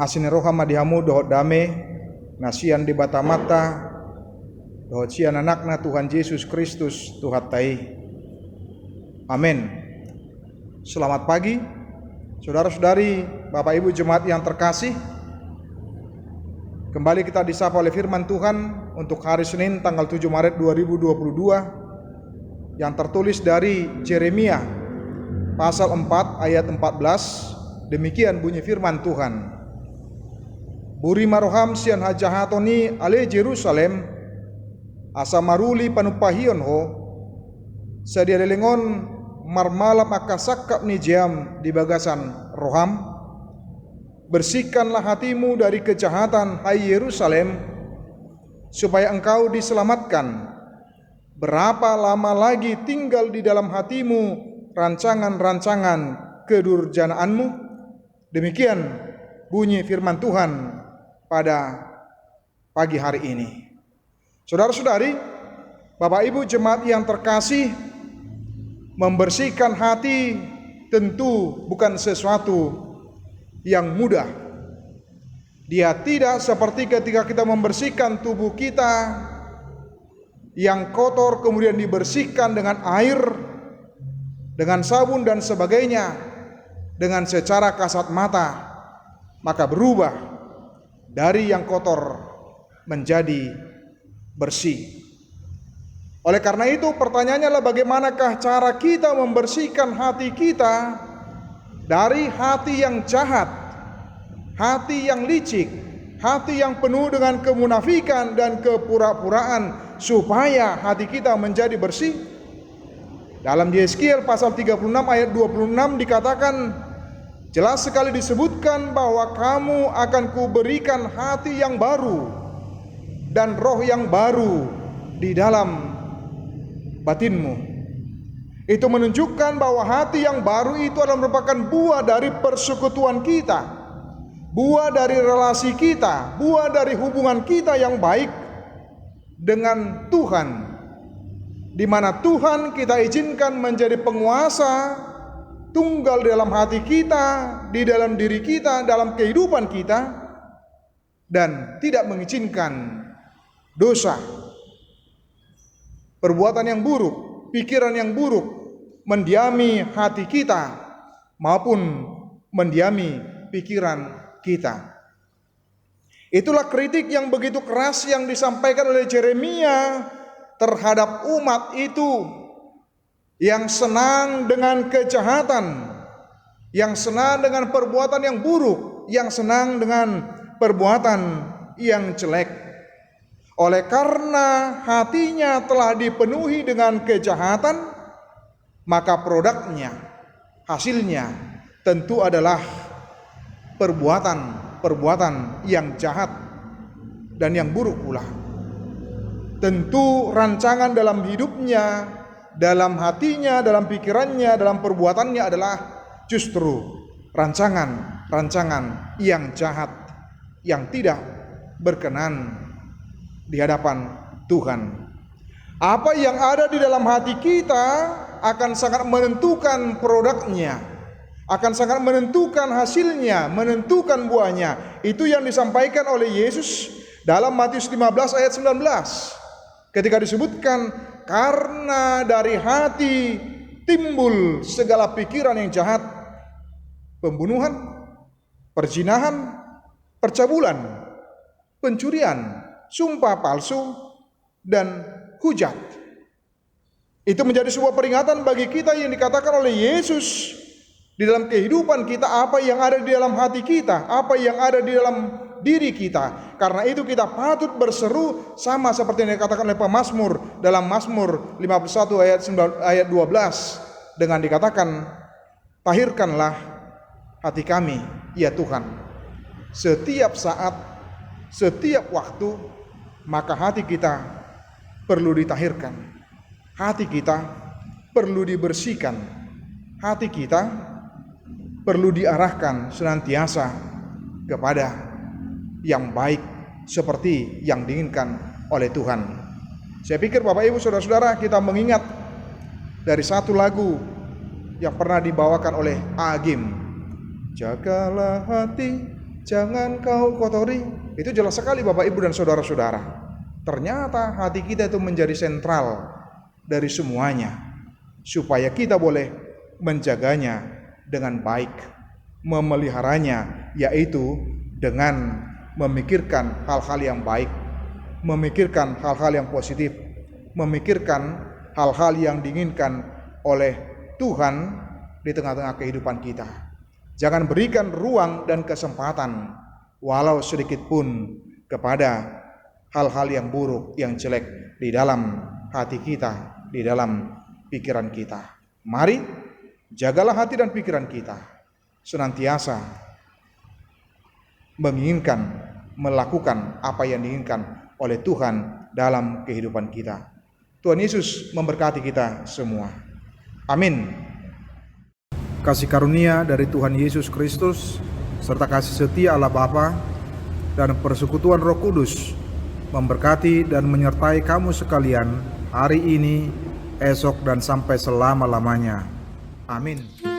asine roha madihamu dohot dame nasian di batamata dohot sian anakna Tuhan Yesus Kristus Tuhan tai. Amin. Selamat pagi saudara-saudari, Bapak Ibu jemaat yang terkasih. Kembali kita disapa oleh firman Tuhan untuk hari Senin tanggal 7 Maret 2022 yang tertulis dari Yeremia pasal 4 ayat 14. Demikian bunyi firman Tuhan. Buri maroham sian hajahatoni ale Jerusalem asa maruli panupahion ho sadia lelengon marmalam akasakap ni jam di bagasan roham. Bersihkanlah hatimu dari kejahatan hai Yerusalem supaya engkau diselamatkan. Berapa lama lagi tinggal di dalam hatimu rancangan-rancangan kedurjanaanmu? Demikian bunyi firman Tuhan pada pagi hari ini. Saudara-saudari, Bapak Ibu jemaat yang terkasih, membersihkan hati tentu bukan sesuatu yang mudah. Dia tidak seperti ketika kita membersihkan tubuh kita yang kotor kemudian dibersihkan dengan air, dengan sabun dan sebagainya, dengan secara kasat mata, maka berubah dari yang kotor menjadi bersih. Oleh karena itu pertanyaannya adalah bagaimanakah cara kita membersihkan hati kita dari hati yang jahat, hati yang licik, hati yang penuh dengan kemunafikan dan kepura-puraan, supaya hati kita menjadi bersih. Dalam Yeskiel pasal 36 ayat 26 dikatakan, jelas sekali disebutkan bahwa kamu akan kuberikan hati yang baru dan roh yang baru di dalam batinmu. Itu menunjukkan bahwa hati yang baru itu adalah merupakan buah dari persekutuan kita, buah dari relasi kita, buah dari hubungan kita yang baik dengan Tuhan, di mana Tuhan kita izinkan menjadi penguasa tunggal dalam hati kita, di dalam diri kita, dalam kehidupan kita, dan tidak mengizinkan dosa, perbuatan yang buruk, pikiran yang buruk mendiami hati kita maupun mendiami pikiran kita. Itulah kritik yang begitu keras yang disampaikan oleh Yeremia terhadap umat itu yang senang dengan kejahatan, yang senang dengan perbuatan yang buruk, yang senang dengan perbuatan yang jelek. Oleh karena hatinya telah dipenuhi dengan kejahatan, maka produknya, hasilnya tentu adalah perbuatan yang jahat dan yang buruk pula. Tentu rancangan dalam hidupnya, dalam hatinya, dalam pikirannya, dalam perbuatannya adalah justru rancangan yang jahat, yang tidak berkenan di hadapan Tuhan. Apa yang ada di dalam hati kita akan sangat menentukan produknya, akan sangat menentukan hasilnya, menentukan buahnya. Itu yang disampaikan oleh Yesus dalam Matius 15 ayat 19. Ketika disebutkan, karena dari hati timbul segala pikiran yang jahat, pembunuhan, perzinahan, percabulan, pencurian, sumpah palsu, dan hujat. Itu menjadi sebuah peringatan bagi kita yang dikatakan oleh Yesus di dalam kehidupan kita, apa yang ada di dalam hati kita, apa yang ada di dalam diri kita. Karena itu kita patut berseru sama seperti yang dikatakan oleh pemazmur dalam Mazmur 51 ayat 12 dengan dikatakan, tahirkanlah hati kami ya Tuhan, setiap saat, setiap waktu, maka hati kita perlu ditahirkan, hati kita perlu dibersihkan, hati kita perlu diarahkan senantiasa kepada yang baik seperti yang diinginkan oleh Tuhan. Saya pikir Bapak Ibu Saudara-saudara, kita mengingat dari satu lagu yang pernah dibawakan oleh Agim. Jagalah hati jangan kau kotori. Itu jelas sekali Bapak Ibu dan saudara-saudara. Ternyata hati kita itu menjadi sentral dari semuanya, supaya kita boleh menjaganya dengan baik, memeliharanya, yaitu dengan memikirkan hal-hal yang baik, memikirkan hal-hal yang positif, memikirkan hal-hal yang diinginkan oleh Tuhan di tengah-tengah kehidupan kita. Jangan berikan ruang dan kesempatan walau sedikit pun kepada hal-hal yang buruk, yang jelek di dalam hati kita, di dalam pikiran kita. Mari jagalah hati dan pikiran kita, senantiasa menginginkan melakukan apa yang diinginkan oleh Tuhan dalam kehidupan kita. Tuhan Yesus memberkati kita semua. Amin. Kasih karunia dari Tuhan Yesus Kristus serta kasih setia Allah Bapa dan persekutuan Roh Kudus memberkati dan menyertai kamu sekalian hari ini, esok, dan sampai selama-lamanya. Amin.